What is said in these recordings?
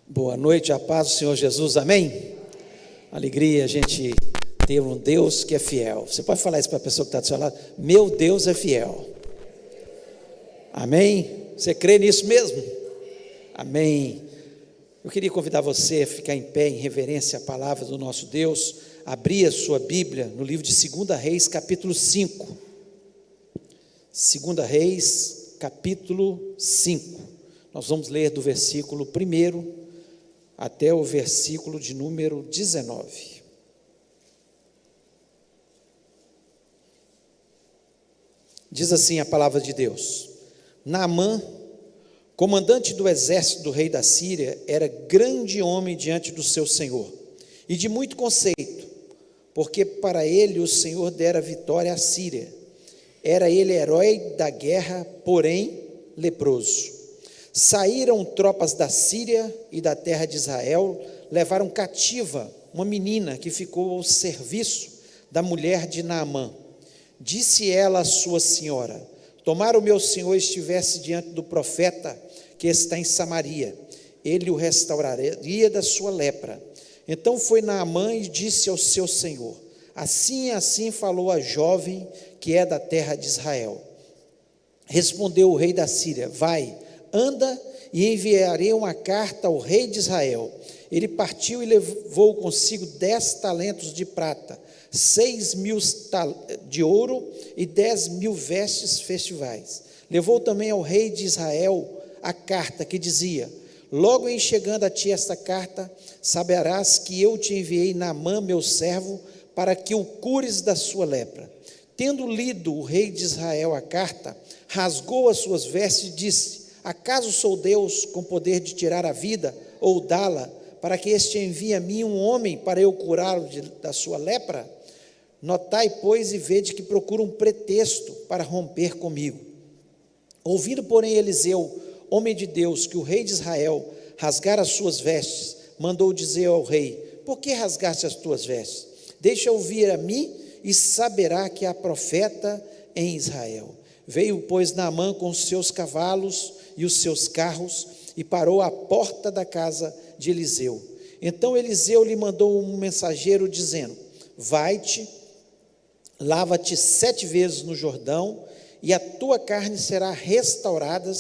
Boa noite, a paz do Senhor Jesus, amém? Alegria a gente ter um Deus que é fiel. Você pode falar isso para a pessoa que está do seu lado? Meu Deus é fiel. Amém? Você crê nisso mesmo? Amém. Eu queria convidar você a ficar em pé em reverência à palavra do nosso Deus, abrir a sua Bíblia no livro de 2 Reis, capítulo 5. 2 Reis, capítulo 5. Nós vamos ler do versículo 1 até o versículo de número 19. Diz assim a palavra de Deus: Naamã, comandante do exército do rei da Síria, era grande homem diante do seu senhor, e de muito conceito, porque para ele o Senhor dera vitória à Síria. Era ele herói da guerra, porém leproso. Saíram tropas da Síria e da terra de Israel, levaram cativa uma menina que ficou ao serviço da mulher de Naamã. Disse ela à sua senhora: tomara o meu senhor estivesse diante do profeta que está em Samaria, ele o restauraria da sua lepra. Então foi Naamã e disse ao seu senhor: assim e assim falou a jovem que é da terra de Israel. Respondeu o rei da Síria: vai, anda, e enviarei uma carta ao rei de Israel. Ele partiu e levou consigo 10 talentos de prata, 6.000 de ouro e 10.000 vestes festivais. Levou também ao rei de Israel a carta que dizia: logo em chegando a ti esta carta, saberás que eu te enviei Naamã, meu servo, para que o cures da sua lepra. Tendo lido o rei de Israel a carta, rasgou as suas vestes e disse: acaso sou Deus com poder de tirar a vida ou dá-la, para que este envie a mim um homem para eu curá-lo da sua lepra? Notai, pois, e vede que procura um pretexto para romper comigo. Ouvindo, porém, Eliseu, homem de Deus, que o rei de Israel rasgara as suas vestes, mandou dizer ao rei: por que rasgaste as tuas vestes? Deixa ouvir a mim e saberá que há profeta em Israel. Veio, pois, Naamã com os seus cavalos e os seus carros, e parou à porta da casa de Eliseu. Então Eliseu lhe mandou um mensageiro, dizendo: vai-te, lava-te 7 vezes no Jordão, e a tua carne será restaurada,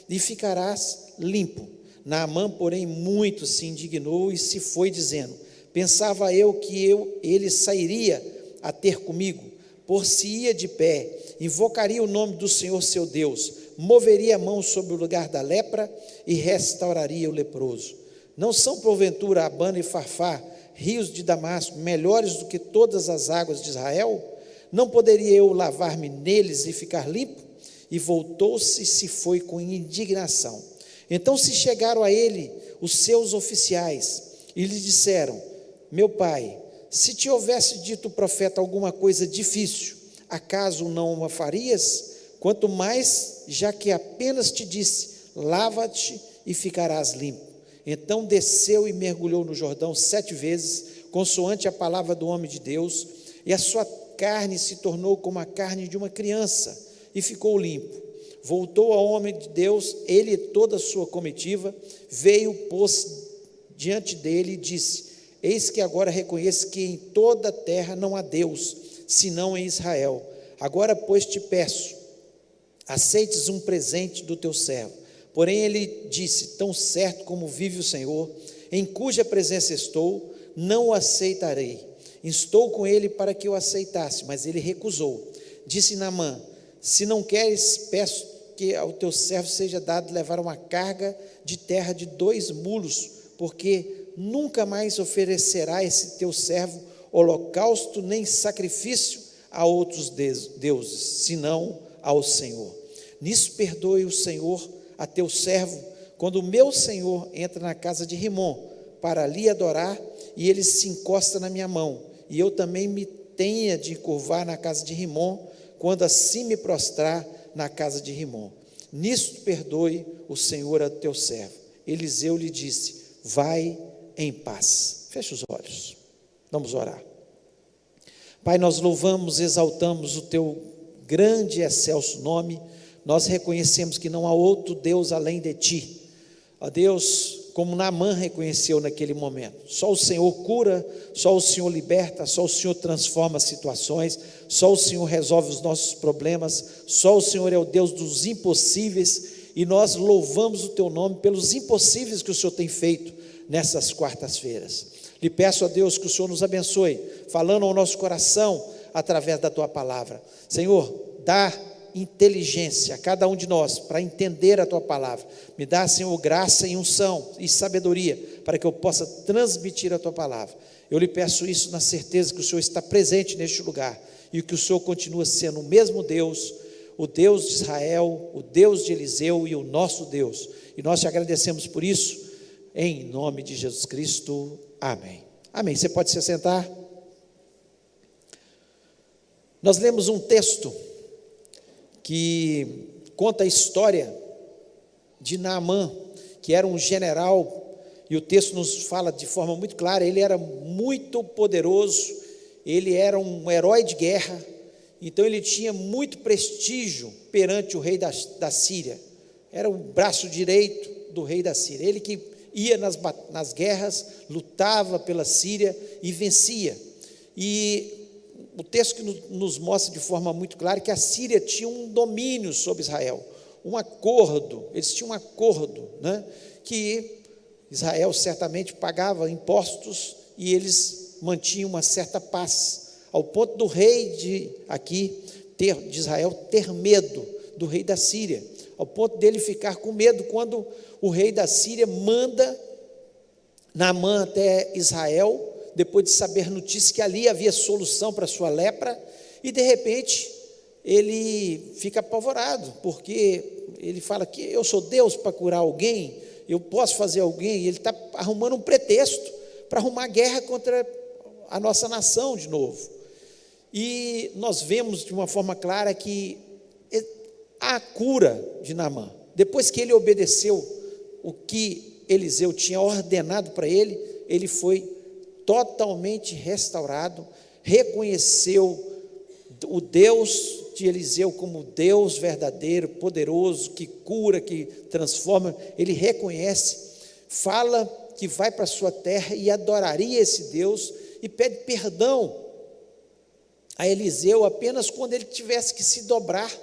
e ficarás limpo. Naamã, porém, muito se indignou e se foi, dizendo: pensava eu que ele sairia a ter comigo, por-se-ia de pé, invocaria o nome do Senhor seu Deus, moveria a mão sobre o lugar da lepra e restauraria o leproso. Não são porventura Abana e Farfá, rios de Damasco, melhores do que todas as águas de Israel? Não poderia eu lavar-me neles e ficar limpo? E voltou-se e se foi com indignação. Então se chegaram a ele os seus oficiais e lhe disseram: meu pai, se te houvesse dito o profeta alguma coisa difícil, acaso não a farias? Quanto mais, já que apenas te disse: lava-te e ficarás limpo. Então desceu e mergulhou no Jordão 7 vezes, consoante a palavra do homem de Deus, e a sua carne se tornou como a carne de uma criança, e ficou limpo. Voltou ao homem de Deus, ele e toda a sua comitiva, veio, pôs diante dele e disse: eis que agora reconheço que em toda a terra não há Deus, senão em Israel. Agora, pois, te peço, aceites um presente do teu servo. Porém ele disse: tão certo como vive o Senhor, em cuja presença estou, não o aceitarei. Instou com ele para que o aceitasse, mas ele recusou. Disse Naamã: se não queres, peço que ao teu servo seja dado levar uma carga de terra de 2 mulos, porque nunca mais oferecerá esse teu servo holocausto nem sacrifício a outros deuses, senão ao Senhor. Nisso perdoe o Senhor a teu servo, quando o meu senhor entra na casa de Rimom, para ali adorar, e ele se encosta na minha mão, e eu também me tenha de encurvar na casa de Rimom, quando assim me prostrar na casa de Rimom. Nisso perdoe o Senhor a teu servo. Eliseu lhe disse: vai em paz. Feche os olhos, vamos orar. Pai, nós louvamos, exaltamos o teu grande e excelso nome. Nós reconhecemos que não há outro Deus além de ti. Ó Deus, como Naamã reconheceu naquele momento. Só o Senhor cura, só o Senhor liberta, só o Senhor transforma situações, só o Senhor resolve os nossos problemas, só o Senhor é o Deus dos impossíveis, e nós louvamos o teu nome pelos impossíveis que o Senhor tem feito nessas quartas-feiras. Lhe peço a Deus que o Senhor nos abençoe, falando ao nosso coração através da tua palavra. Senhor, dá inteligência a cada um de nós para entender a tua palavra. Me dá, Senhor, graça e unção e sabedoria para que eu possa transmitir a tua palavra. Eu lhe peço isso na certeza que o Senhor está presente neste lugar e que o Senhor continua sendo o mesmo Deus, o Deus de Israel, o Deus de Eliseu e o nosso Deus. E nós te agradecemos por isso, em nome de Jesus Cristo. Amém. Amém. Você pode se sentar. Nós lemos um texto que conta a história de Naamã, que era um general, e o texto nos fala de forma muito clara, ele era muito poderoso, ele era um herói de guerra, então ele tinha muito prestígio perante o rei da Síria, era o braço direito do rei da Síria, ele que ia nas guerras, lutava pela Síria e vencia. E o texto que nos mostra de forma muito clara que a Síria tinha um domínio sobre Israel, um acordo, eles tinham um acordo, que Israel certamente pagava impostos e eles mantinham uma certa paz, ao ponto do rei de Israel ter medo do rei da Síria, ao ponto dele ficar com medo quando o rei da Síria manda Naamã até Israel, depois de saber notícia que ali havia solução para a sua lepra, e de repente ele fica apavorado, porque ele fala que eu sou Deus para curar alguém, eu posso fazer alguém, e ele está arrumando um pretexto para arrumar guerra contra a nossa nação de novo. E nós vemos de uma forma clara que a cura de Naamã, depois que ele obedeceu o que Eliseu tinha ordenado para ele, ele foi totalmente restaurado, reconheceu o Deus de Eliseu como Deus verdadeiro, poderoso, que cura, que transforma. Ele reconhece, fala que vai para a sua terra e adoraria esse Deus, e pede perdão a Eliseu apenas quando ele tivesse que se dobrar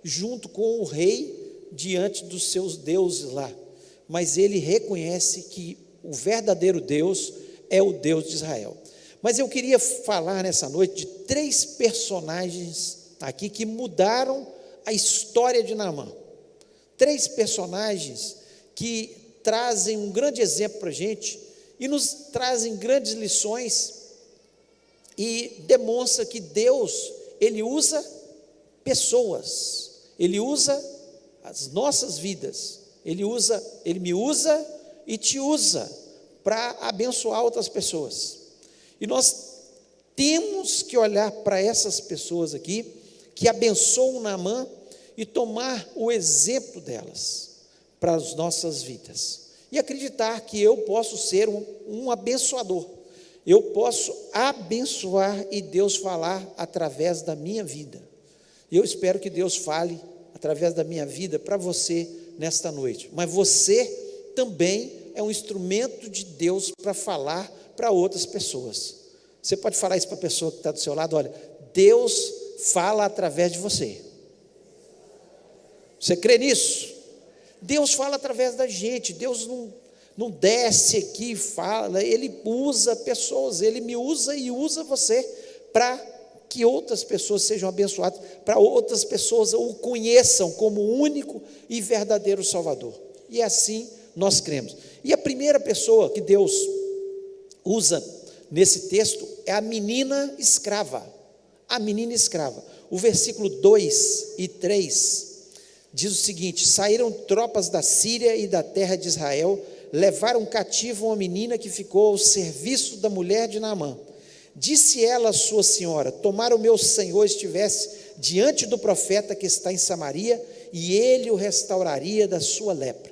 junto com o rei diante dos seus deuses lá. Mas ele reconhece que o verdadeiro Deus é o Deus de Israel. Mas eu queria falar nessa noite de 3 personagens aqui que mudaram a história de Naamã. 3 personagens que trazem um grande exemplo para a gente e nos trazem grandes lições e demonstra que Deus, Ele usa pessoas, Ele usa as nossas vidas, Ele me usa e te usa para abençoar outras pessoas. E nós temos que olhar para essas pessoas aqui, que abençoam Naamã, e tomar o exemplo delas para as nossas vidas. E acreditar que eu posso ser um abençoador. Eu posso abençoar e Deus falar através da minha vida. E eu espero que Deus fale através da minha vida para você nesta noite. Mas você também é um instrumento de Deus para falar para outras pessoas. Você pode falar isso para a pessoa que está do seu lado: olha, Deus fala através de você. Você crê nisso? Deus fala através da gente. Deus não desce aqui e fala, Ele usa pessoas, Ele me usa e usa você para que outras pessoas sejam abençoadas, para outras pessoas o conheçam como o único e verdadeiro Salvador. E assim nós cremos. E a primeira pessoa que Deus usa nesse texto é a menina escrava. A menina escrava. O versículo 2 e 3 diz o seguinte: saíram tropas da Síria e da terra de Israel, levaram cativo uma menina que ficou ao serviço da mulher de Naamã. Disse ela à sua senhora: tomara o meu senhor estivesse diante do profeta que está em Samaria, e ele o restauraria da sua lepra.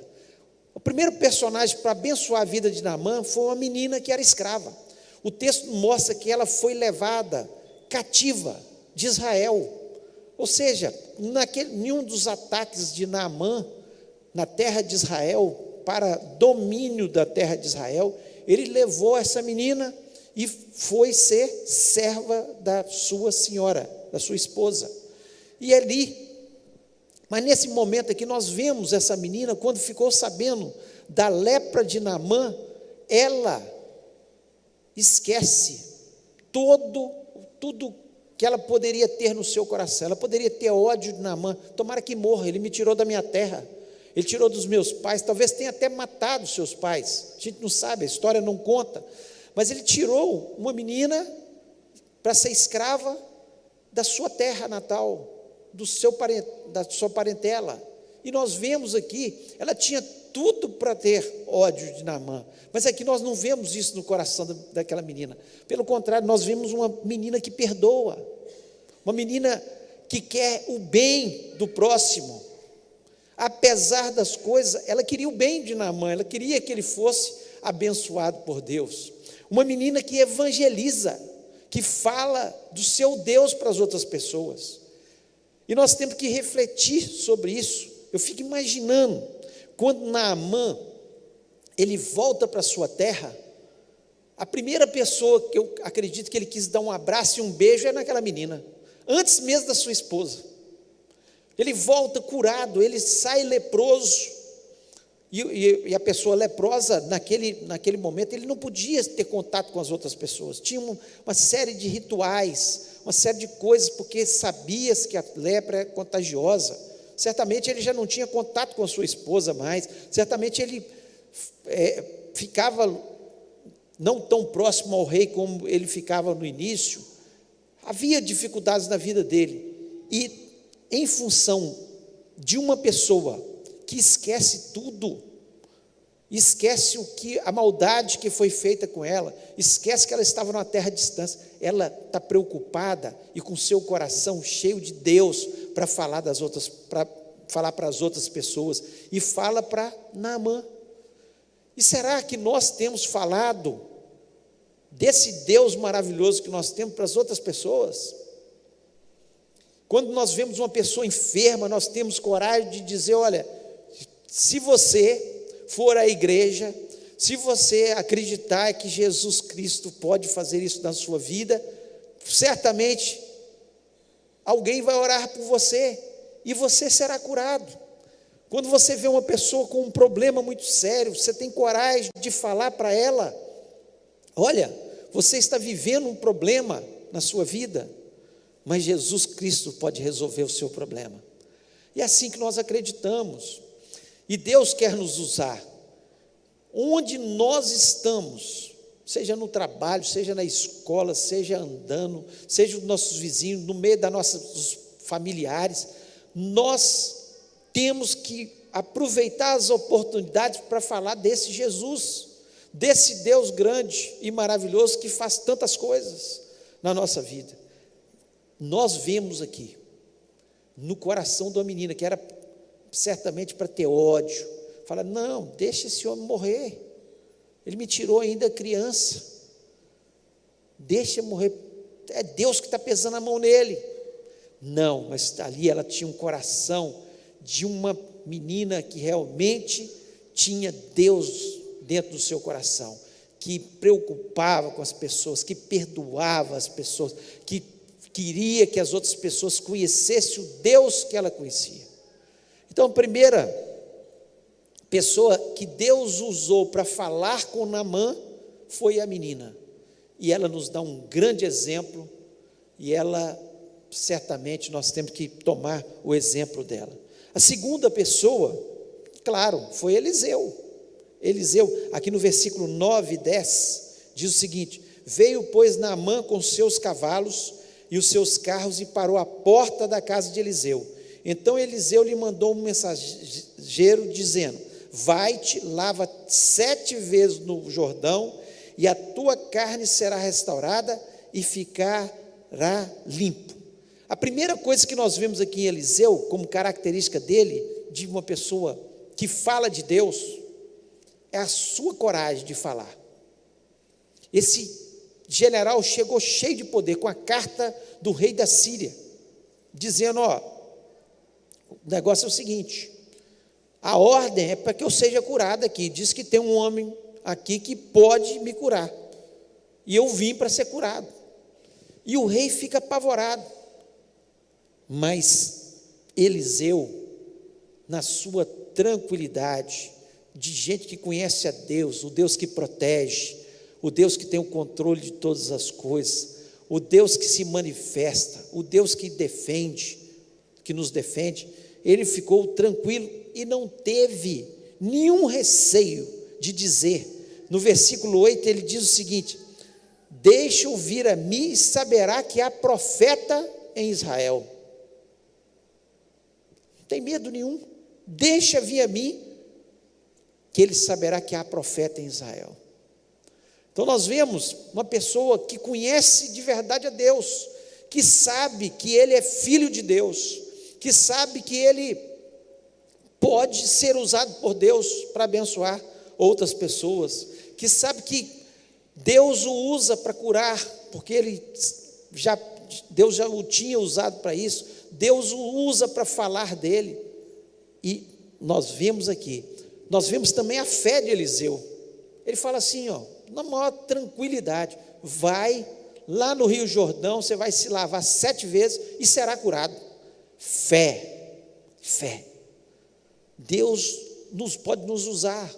O primeiro personagem para abençoar a vida de Naamã foi uma menina que era escrava. O texto mostra que ela foi levada cativa de Israel. Ou seja, nenhum dos ataques de Naamã na terra de Israel para domínio da terra de Israel, ele levou essa menina e foi ser serva da sua senhora, da sua esposa. E ali, mas nesse momento aqui, nós vemos essa menina, quando ficou sabendo da lepra de Naamã, ela esquece tudo que ela poderia ter no seu coração. Ela poderia ter ódio de Naamã. Tomara que morra, ele me tirou da minha terra, ele tirou dos meus pais, talvez tenha até matado seus pais, a gente não sabe, a história não conta, mas ele tirou uma menina para ser escrava da sua terra natal, da sua parentela. E nós vemos aqui, ela tinha tudo para ter ódio de Naamã, mas aqui nós não vemos isso no coração daquela menina. Pelo contrário, nós vemos uma menina que perdoa, uma menina que quer o bem do próximo. Apesar das coisas, ela queria o bem de Naamã, ela queria que ele fosse abençoado por Deus. Uma menina que evangeliza, que fala do seu Deus para as outras pessoas. E nós temos que refletir sobre isso. Eu fico imaginando, quando Naamã, ele volta para a sua terra, a primeira pessoa que eu acredito que ele quis dar um abraço e um beijo é naquela menina, antes mesmo da sua esposa. Ele volta curado, ele sai leproso, e a pessoa leprosa, naquele momento, ele não podia ter contato com as outras pessoas, tinha uma série de rituais, uma série de coisas, porque sabia que a lepra é contagiosa. Certamente ele já não tinha contato com a sua esposa mais, certamente ele ficava não tão próximo ao rei como ele ficava no início. Havia dificuldades na vida dele, e em função de uma pessoa que esquece tudo, esquece a maldade que foi feita com ela, esquece que ela estava numa terra distante, ela está preocupada e com seu coração cheio de Deus para falar para as outras pessoas, e fala para Naamã. E será que nós temos falado desse Deus maravilhoso que nós temos para as outras pessoas? Quando nós vemos uma pessoa enferma, nós temos coragem de dizer: olha, se você for à igreja, se você acreditar que Jesus Cristo pode fazer isso na sua vida, certamente alguém vai orar por você e você será curado. Quando você vê uma pessoa com um problema muito sério, você tem coragem de falar para ela: olha, você está vivendo um problema na sua vida, mas Jesus Cristo pode resolver o seu problema. E é assim que nós acreditamos, e Deus quer nos usar, onde nós estamos, seja no trabalho, seja na escola, seja andando, seja os nossos vizinhos, no meio dos familiares, nós temos que aproveitar as oportunidades para falar desse Jesus, desse Deus grande e maravilhoso que faz tantas coisas na nossa vida. Nós vemos aqui, no coração da menina, que era certamente para ter ódio, fala: não, deixa esse homem morrer, ele me tirou ainda criança, deixa morrer, é Deus que está pesando a mão nele. Não, mas ali ela tinha um coração de uma menina que realmente tinha Deus dentro do seu coração, que preocupava com as pessoas, que perdoava as pessoas, que queria que as outras pessoas conhecessem o Deus que ela conhecia. Então, a primeira pessoa que Deus usou para falar com Naamã foi a menina, e ela nos dá um grande exemplo, e ela, certamente, nós temos que tomar o exemplo dela. A segunda pessoa, claro, foi Eliseu. Eliseu, aqui no versículo 9 e 10, diz o seguinte: veio, pois, Naamã com seus cavalos e os seus carros, e parou à porta da casa de Eliseu. Então Eliseu lhe mandou um mensageiro, dizendo: vai-te, lava 7 vezes no Jordão, e a tua carne será restaurada e ficará limpo. A primeira coisa que nós vemos aqui em Eliseu, como característica dele, de uma pessoa que fala de Deus, é a sua coragem de falar. Esse general chegou cheio de poder, com a carta do rei da Síria, dizendo: ó, o negócio é o seguinte, A ordem é para que eu seja curado aqui. Diz que tem um homem aqui que pode me curar. E eu vim para ser curado. E o rei fica apavorado. Mas Eliseu, na sua tranquilidade, de gente que conhece a Deus, o Deus que protege, o Deus que tem o controle de todas as coisas, o Deus que se manifesta, o Deus que defende, que nos defende, ele ficou tranquilo e não teve nenhum receio de dizer. No versículo 8 ele diz o seguinte: deixa ouvir a mim e saberá que há profeta em Israel. Não tem medo nenhum. Deixa vir a mim, que ele saberá que há profeta em Israel. Então nós vemos uma pessoa que conhece de verdade a Deus, que sabe que ele é filho de Deus, que sabe que ele pode ser usado por Deus para abençoar outras pessoas, que sabe que Deus o usa para curar, porque Deus já o tinha usado para isso, Deus o usa para falar dele. E nós vemos aqui, nós vemos também a fé de Eliseu. Ele fala assim, na maior tranquilidade: vai lá no Rio Jordão, você vai se lavar 7 vezes e será curado. Fé. Deus pode nos usar,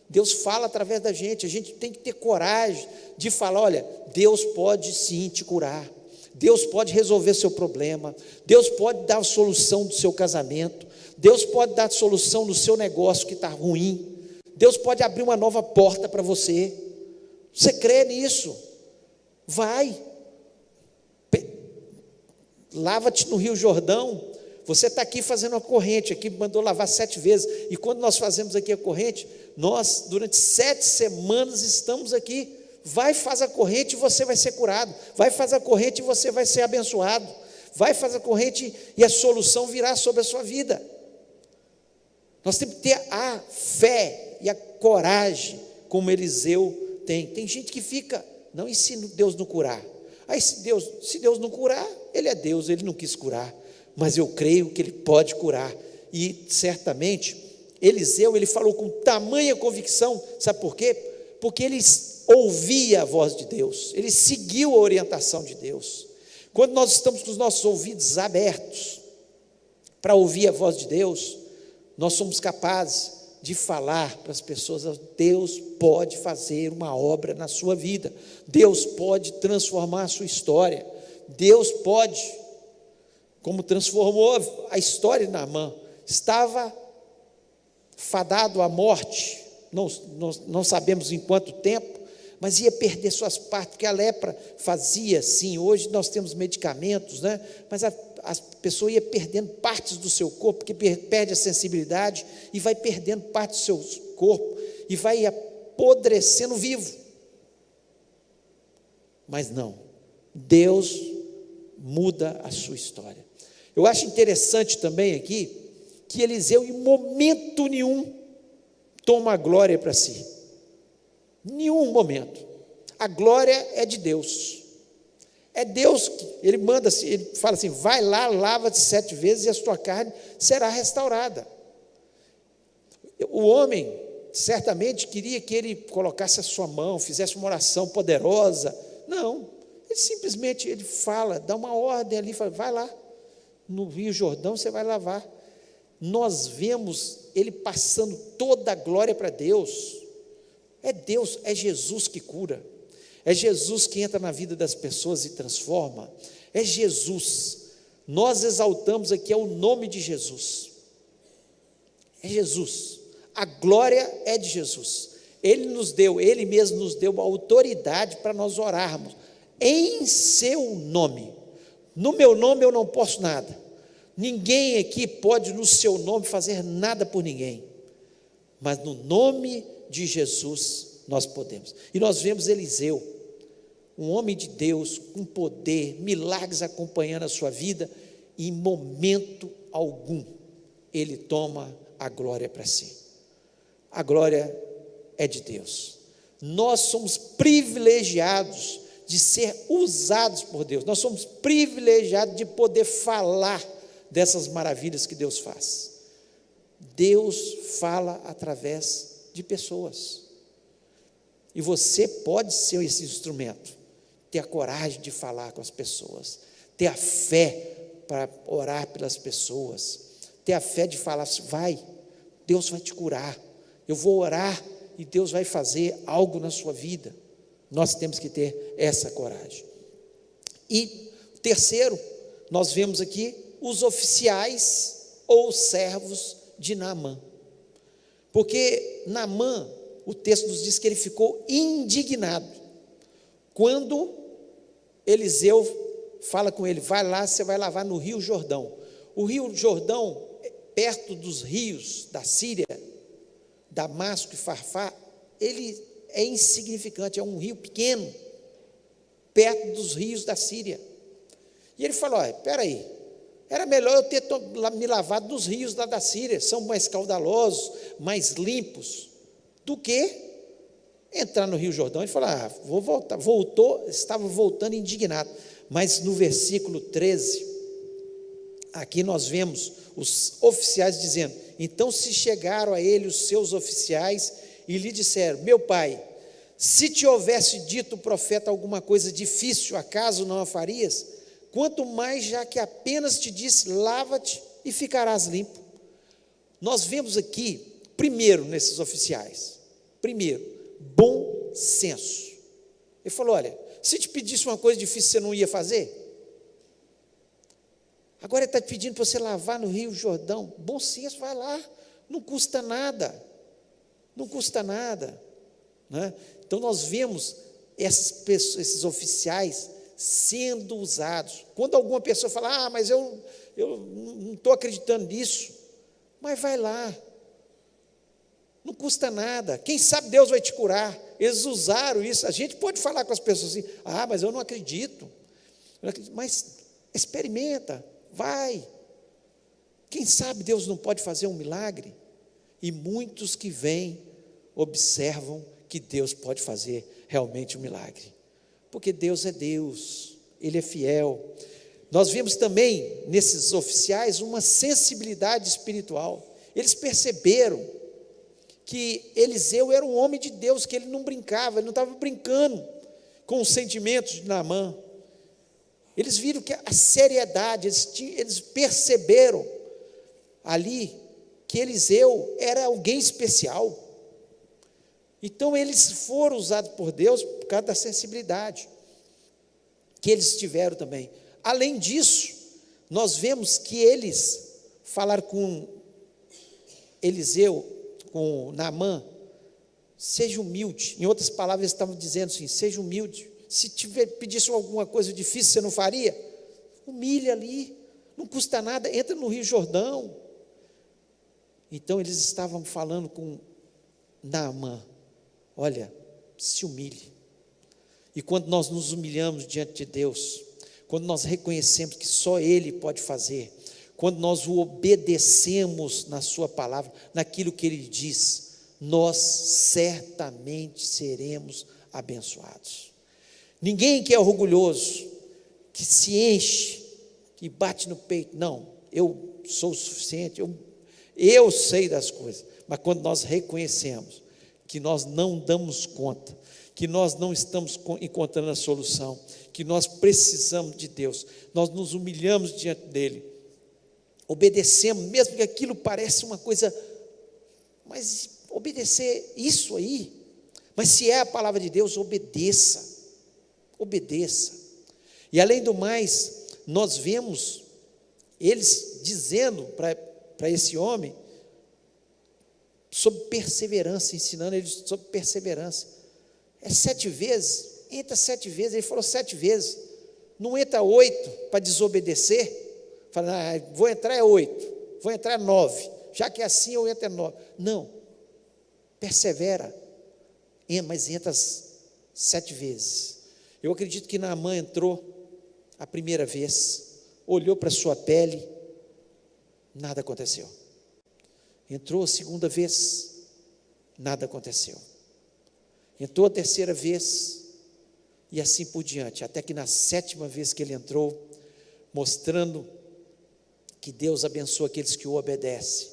Deus fala através da gente, a gente tem que ter coragem de falar: olha, Deus pode sim te curar, Deus pode resolver seu problema, Deus pode dar a solução do seu casamento, Deus pode dar a solução do seu negócio que está ruim, Deus pode abrir uma nova porta para você. Você crê nisso? Vai, lava-te no Rio Jordão. Você está aqui fazendo uma corrente, aqui mandou lavar 7 vezes, e quando nós fazemos aqui a corrente, nós durante 7 semanas estamos aqui. Vai, faz a corrente e você vai ser curado, vai, faz a corrente e você vai ser abençoado, vai, faz a corrente e a solução virá sobre a sua vida. Nós temos que ter a fé e a coragem, como Eliseu tem. Tem gente que fica: não, e se Deus não curar? Aí se Deus não curar, ele é Deus, ele não quis curar, mas eu creio que ele pode curar. E certamente Eliseu, ele falou com tamanha convicção, sabe por quê? Porque ele ouvia a voz de Deus, ele seguiu a orientação de Deus. Quando nós estamos com os nossos ouvidos abertos para ouvir a voz de Deus, nós somos capazes de falar para as pessoas: Deus pode fazer uma obra na sua vida, Deus pode transformar a sua história, Deus pode, como transformou a história de Naamã. Estava fadado à morte, não sabemos em quanto tempo, mas ia perder suas partes, porque a lepra fazia sim. Hoje nós temos medicamentos, mas a pessoa ia perdendo partes do seu corpo, porque perde a sensibilidade e vai perdendo parte do seu corpo e vai apodrecendo vivo. Mas não, Deus muda a sua história. Eu acho interessante também aqui que Eliseu em momento nenhum toma a glória para si. Nenhum momento. A glória é de Deus. É Deus que ele manda, ele fala assim: vai lá, lava-te 7 vezes e a tua carne será restaurada. O homem certamente queria que ele colocasse a sua mão, fizesse uma oração poderosa. Não, ele simplesmente fala, dá uma ordem ali, fala: vai lá no Rio Jordão, você vai lavar. Nós vemos ele passando toda a glória para Deus. É Deus, é Jesus que cura, é Jesus que entra na vida das pessoas e transforma, é Jesus. Nós exaltamos aqui o nome de Jesus, é Jesus, a glória é de Jesus. Ele mesmo nos deu a autoridade para nós orarmos em seu nome. No meu nome eu não posso nada, ninguém aqui pode no seu nome fazer nada por ninguém, mas no nome de Jesus nós podemos. E nós vemos Eliseu, um homem de Deus, com poder, milagres acompanhando a sua vida, e em momento algum ele toma a glória para si. A glória é de Deus. Nós somos privilegiados de ser usados por Deus, nós somos privilegiados de poder falar dessas maravilhas que Deus faz. Deus fala através de pessoas. E você pode ser esse instrumento. Ter a coragem de falar com as pessoas. Ter a fé para orar pelas pessoas. Ter a fé de falar, vai, Deus vai te curar. Eu vou orar e Deus vai fazer algo na sua vida. Nós temos que ter essa coragem. E terceiro, nós vemos aqui os oficiais ou servos de Naamã. Porque Naamã, o texto nos diz que ele ficou indignado quando Eliseu fala com ele, vai lá, você vai lavar no Rio Jordão. O Rio Jordão, perto dos rios da Síria, Damasco e Farfá, ele é insignificante, é um rio pequeno, perto dos rios da Síria. E ele falou, olha, espera aí, era melhor eu ter me lavado nos rios lá da Síria, são mais caudalosos, mais limpos, do que entrar no Rio Jordão. Ele falou, vou voltar, estava voltando indignado. Mas no versículo 13, aqui nós vemos os oficiais dizendo, então se chegaram a ele os seus oficiais e lhe disseram, meu pai, se te houvesse dito o profeta alguma coisa difícil, acaso não a farias? Quanto mais já que apenas te disse, lava-te e ficarás limpo. Nós vemos aqui, primeiro nesses oficiais, bom senso. Ele falou, olha, se te pedisse uma coisa difícil, você não ia fazer? Agora ele está pedindo para você lavar no Rio Jordão. Bom senso, vai lá, não custa nada. Não custa nada. Né? Então nós vemos esses oficiais sendo usados. Quando alguma pessoa fala, mas eu não estou acreditando nisso, mas vai lá. Não custa nada. Quem sabe Deus vai te curar. Eles usaram isso. A gente pode falar com as pessoas assim, mas eu não acredito. Mas experimenta, vai. Quem sabe Deus não pode fazer um milagre? E muitos que vêm observam que Deus pode fazer realmente um milagre. Porque Deus é Deus, Ele é fiel. Nós vimos também nesses oficiais uma sensibilidade espiritual. Eles perceberam que Eliseu era um homem de Deus, que ele não brincava, ele não estava brincando com os sentimentos de Naamã. Eles viram que a seriedade, eles perceberam ali que Eliseu era alguém especial. Então eles foram usados por Deus por causa da sensibilidade que eles tiveram também. Além disso, nós vemos que eles falaram com Eliseu, com Naamã, seja humilde. Em outras palavras, eles estavam dizendo assim, seja humilde. Se pedisse alguma coisa difícil, você não faria? Humilha ali, não custa nada, entra no Rio Jordão. Então eles estavam falando com Naamã, olha, se humilhe. E quando nós nos humilhamos diante de Deus, quando nós reconhecemos que só Ele pode fazer, quando nós o obedecemos na sua palavra, naquilo que Ele diz, nós certamente seremos abençoados. Ninguém que é orgulhoso, que se enche, que bate no peito, não, eu sou o suficiente, eu sei das coisas, mas quando nós reconhecemos que nós não damos conta, que nós não estamos encontrando a solução, que nós precisamos de Deus, nós nos humilhamos diante dEle, obedecemos, mesmo que aquilo pareça uma coisa, mas obedecer isso aí, mas se é a palavra de Deus, obedeça, e além do mais, nós vemos eles dizendo para esse homem, sobre perseverança, ensinando ele sobre perseverança, 7 vezes, entra 7 vezes, ele falou 7 vezes, não entra 8 para desobedecer, fala, vou entrar 8, vou entrar 9, já que é assim eu entro 9, não, persevera, mas entra 7 vezes, eu acredito que Naamã entrou a primeira vez, olhou para a sua pele, nada aconteceu, entrou a segunda vez, nada aconteceu, entrou a terceira vez, e assim por diante, até que na 7ª vez que ele entrou, mostrando que Deus abençoa aqueles que o obedecem,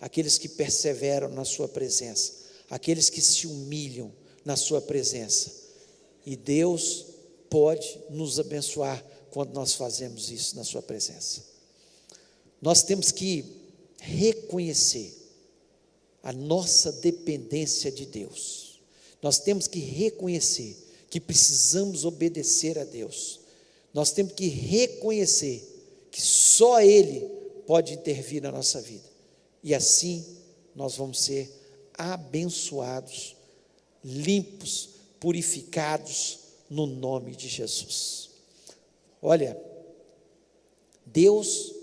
aqueles que perseveram na sua presença, aqueles que se humilham na sua presença. E Deus pode nos abençoar quando nós fazemos isso na sua presença. Nós temos que reconhecer a nossa dependência de Deus. Nós temos que reconhecer que precisamos obedecer a Deus. Nós temos que reconhecer que só Ele pode intervir na nossa vida. E assim nós vamos ser abençoados, limpos, purificados no nome de Jesus. Olha, Deus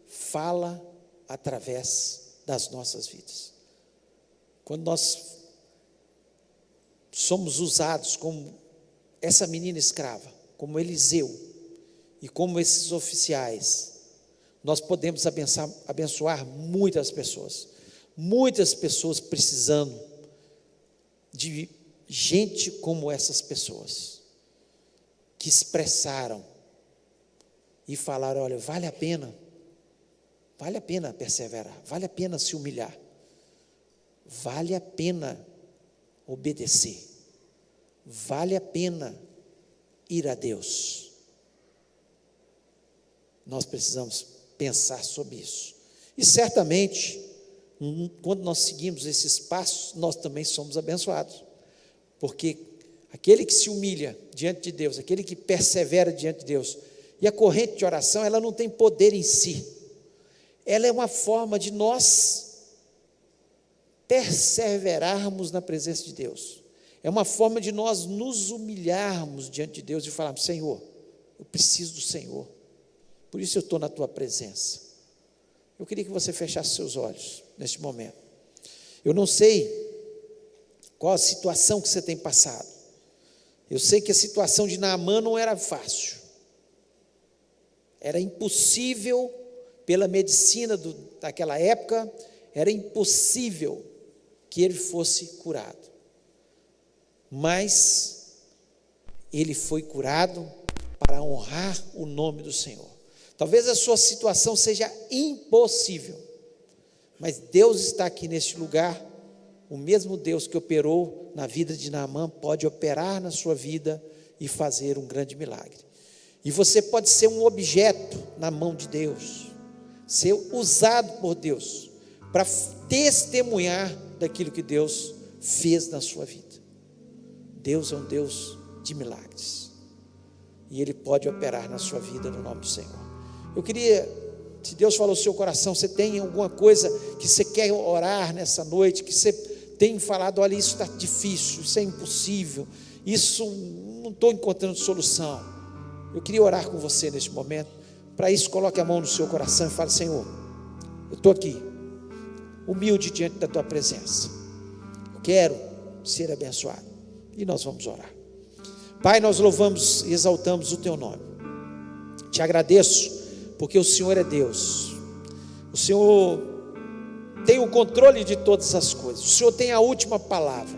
fala através das nossas vidas. Quando nós somos usados como essa menina escrava, como Eliseu e como esses oficiais, nós podemos abençoar muitas pessoas precisando de gente como essas pessoas, que expressaram e falaram: olha, vale a pena perseverar, vale a pena se humilhar, vale a pena obedecer, vale a pena ir a Deus. Nós precisamos pensar sobre isso, e certamente, quando nós seguimos esses passos, nós também somos abençoados, porque aquele que se humilha diante de Deus, aquele que persevera diante de Deus, e a corrente de oração, ela não tem poder em si, ela é uma forma de nós perseverarmos na presença de Deus, é uma forma de nós nos humilharmos diante de Deus e falarmos: Senhor, eu preciso do Senhor, por isso eu estou na tua presença. Eu queria que você fechasse seus olhos neste momento. Eu não sei qual a situação que você tem passado. Eu sei que a situação de Naamã não era fácil. Era impossível, pela medicina daquela época, era impossível que ele fosse curado. Mas ele foi curado para honrar o nome do Senhor. Talvez a sua situação seja impossível, mas Deus está aqui neste lugar. O mesmo Deus que operou na vida de Naamã pode operar na sua vida e fazer um grande milagre. E você pode ser um objeto na mão de Deus, ser usado por Deus para testemunhar daquilo que Deus fez na sua vida. Deus é um Deus de milagres, e Ele pode operar na sua vida no nome do Senhor. Eu queria, se Deus falou no seu coração, você tem alguma coisa que você quer orar nessa noite, que você tem falado: olha, isso está difícil, isso é impossível, isso não estou encontrando solução. Eu queria orar com você neste momento. Para isso, coloque a mão no seu coração e fale: Senhor, eu estou aqui, humilde diante da tua presença, eu quero ser abençoado. E nós vamos orar. Pai, nós louvamos e exaltamos o teu nome. Te agradeço porque o Senhor é Deus. O Senhor tem o controle de todas as coisas. O Senhor tem a última palavra.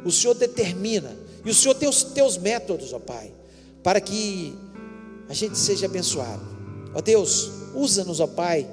O Senhor determina. E o Senhor tem os teus métodos, ó Pai, para que a gente seja abençoado. Ó Deus, usa-nos, ó Pai,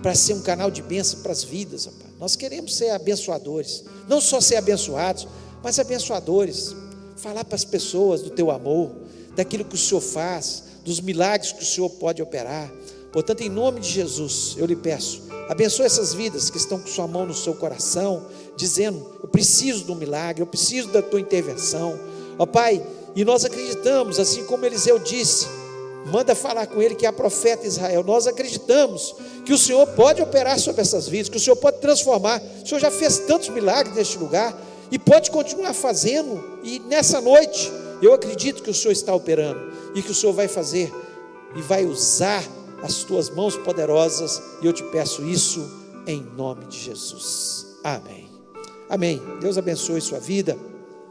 para ser um canal de bênção para as vidas, ó Pai. Nós queremos ser abençoadores. Não só ser abençoados, mas abençoadores. Falar para as pessoas do teu amor, daquilo que o Senhor faz, dos milagres que o Senhor pode operar. Portanto, em nome de Jesus, eu lhe peço, abençoe essas vidas que estão com sua mão no seu coração, dizendo: eu preciso do milagre, eu preciso da tua intervenção, ó Pai. E nós acreditamos, assim como Eliseu disse, manda falar com ele que é profeta Israel. Nós acreditamos que o Senhor pode operar sobre essas vidas, que o Senhor pode transformar. O Senhor já fez tantos milagres neste lugar e pode continuar fazendo. E nessa noite eu acredito que o Senhor está operando e que o Senhor vai fazer e vai usar as tuas mãos poderosas, e eu te peço isso em nome de Jesus. Amém. Amém. Deus abençoe sua vida.